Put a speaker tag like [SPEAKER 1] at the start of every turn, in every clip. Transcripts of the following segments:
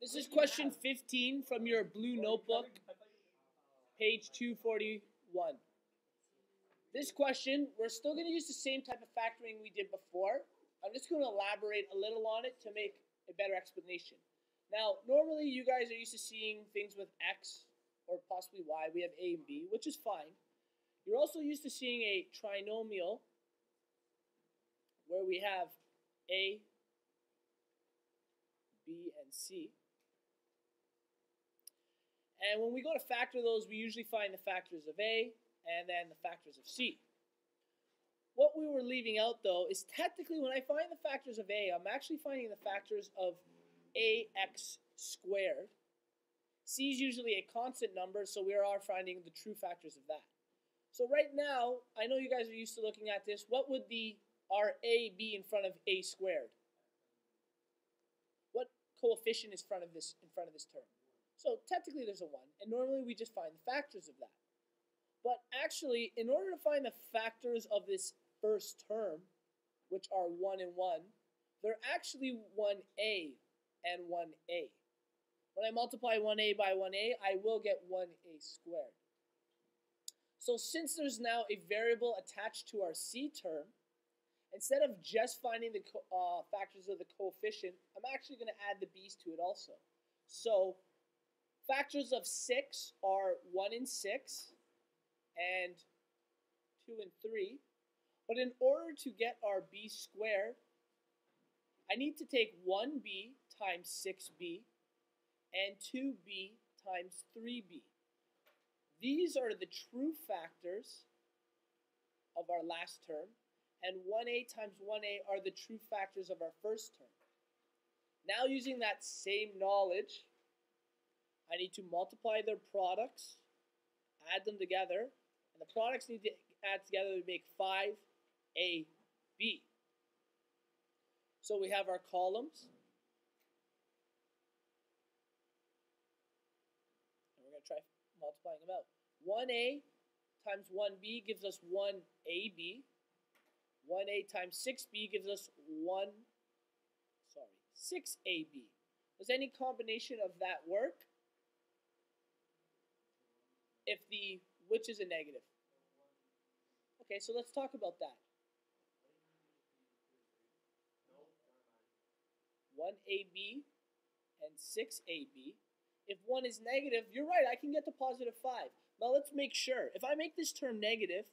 [SPEAKER 1] This is question 15 from your blue notebook, page 241. This question, we're still going to use the same type of factoring we did before. I'm just going to elaborate a little on it to make a better explanation. Now, normally you guys are used to seeing things with x or possibly y. We have a and b, which is fine. You're also used to seeing a trinomial where we have a, b, and c. And when we go to factor those, we usually find the factors of a and then the factors of c. What we were leaving out, though, is technically when I find the factors of a, I'm actually finding the factors of ax squared. C is usually a constant number, so we are finding the true factors of that. So right now, I know you guys are used to looking at this. What would our a be in front of a squared? What coefficient is in front of this term? So technically there's a 1, and normally we just find the factors of that. But actually, in order to find the factors of this first term, which are 1 and 1, they're actually 1a and 1a. When I multiply 1a by 1a, I will get 1a squared. So since there's now a variable attached to our c term, instead of just finding the factors of the coefficient, I'm actually going to add the b's to it also. So factors of 6 are 1 and 6 and 2 and 3. But in order to get our b squared, I need to take 1b times 6b and 2b times 3b. These are the true factors of our last term, and 1a times 1a are the true factors of our first term. Now, using that same knowledge, I need to multiply their products, add them together, and the products need to add together to make 5ab. So we have our columns, and we're going to try multiplying them out. 1a times 1b gives us 1ab. 1a times 6b gives us 6ab. Does any combination of that work? If which is a negative. Okay, so let's talk about that. 1ab and 6ab. If 1 is negative, you're right, I can get to positive 5. Now let's make sure. If I make this term negative,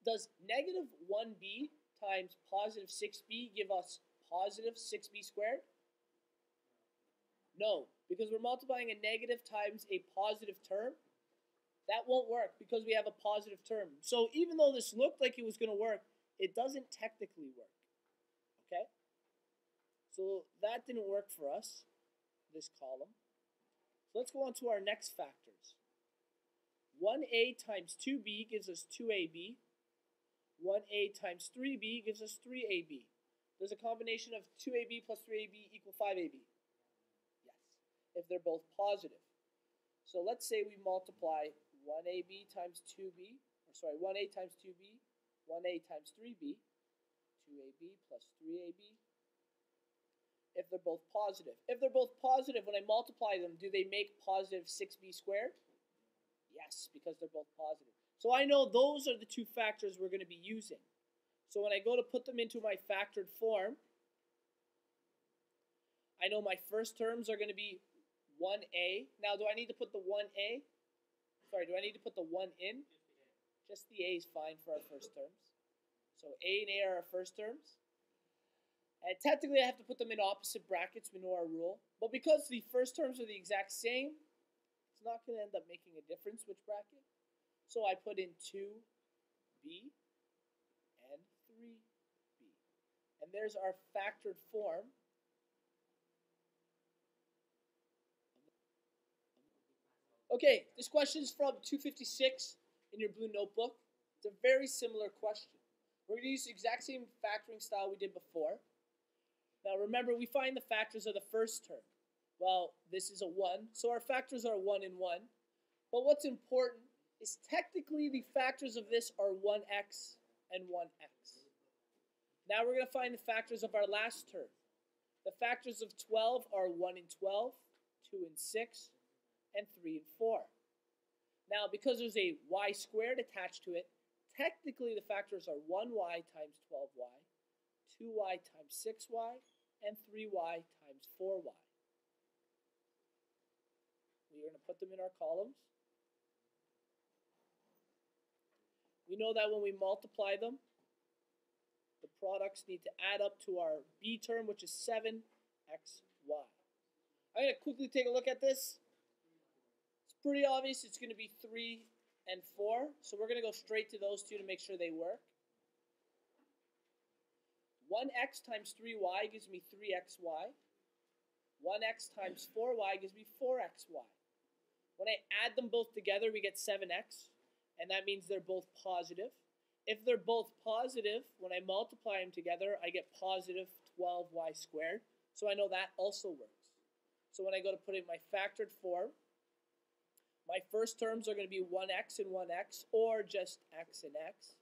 [SPEAKER 1] does negative 1b times positive 6b give us positive 6b squared? No, because we're multiplying a negative times a positive term. That won't work because we have a positive term. So even though this looked like it was going to work, it doesn't technically work. Okay? So that didn't work for us, this column. So let's go on to our next factors. 1a times 2b gives us 2ab. 1a times 3b gives us 3ab. Does a combination of 2ab plus 3ab equal 5ab? Yes, if they're both positive. So let's say we multiply 1ab times 2b, 1a times 2b, 1a times 3b, 2ab plus 3ab, if they're both positive. If they're both positive, when I multiply them, do they make positive 6b squared? Yes, because they're both positive. So I know those are the two factors we're going to be using. So when I go to put them into my factored form, I know my first terms are going to be 1a. Now, do I need to put the 1a? Sorry, do I need to put the 1 in? Just the a is fine for our first terms. So a and a are our first terms. And technically, I have to put them in opposite brackets. We know our rule. But because the first terms are the exact same, it's not going to end up making a difference which bracket. So I put in 2b and 3b. And there's our factored form. Okay, this question is from 256 in your blue notebook. It's a very similar question. We're going to use the exact same factoring style we did before. Now remember, we find the factors of the first term. Well, this is a 1, so our factors are 1 and 1. But what's important is technically the factors of this are 1x and 1x. Now we're going to find the factors of our last term. The factors of 12 are 1 and 12. 2 and 6, and 3 and 4. Now, because there's a y squared attached to it, technically the factors are 1y times 12y, 2y times 6y, and 3y times 4y. We're going to put them in our columns. We know that when we multiply them, the products need to add up to our b term, which is 7xy. I'm going to quickly take a look at this. It's pretty obvious it's going to be 3 and 4, so we're going to go straight to those two to make sure they work. 1x times 3y gives me 3xy. 1x times 4y gives me 4xy. When I add them both together, we get 7x, and that means they're both positive. If they're both positive, when I multiply them together, I get positive 12y squared, so I know that also works. So when I go to put in my factored form, my first terms are going to be 1x and 1x, or just x and x.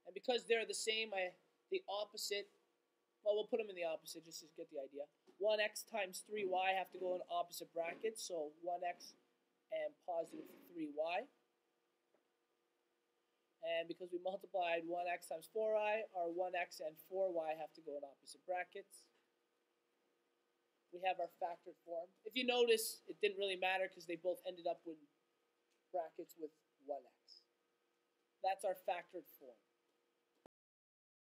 [SPEAKER 1] And because they're the same, the opposite, well, we'll put them in the opposite just to get the idea. 1x times 3y have to go in opposite brackets, so 1x and positive 3y. And because we multiplied 1x times 4y, our 1x and 4y have to go in opposite brackets. We have our factored form. If you notice, it didn't really matter because they both ended up with brackets with 1x. That's our factored form.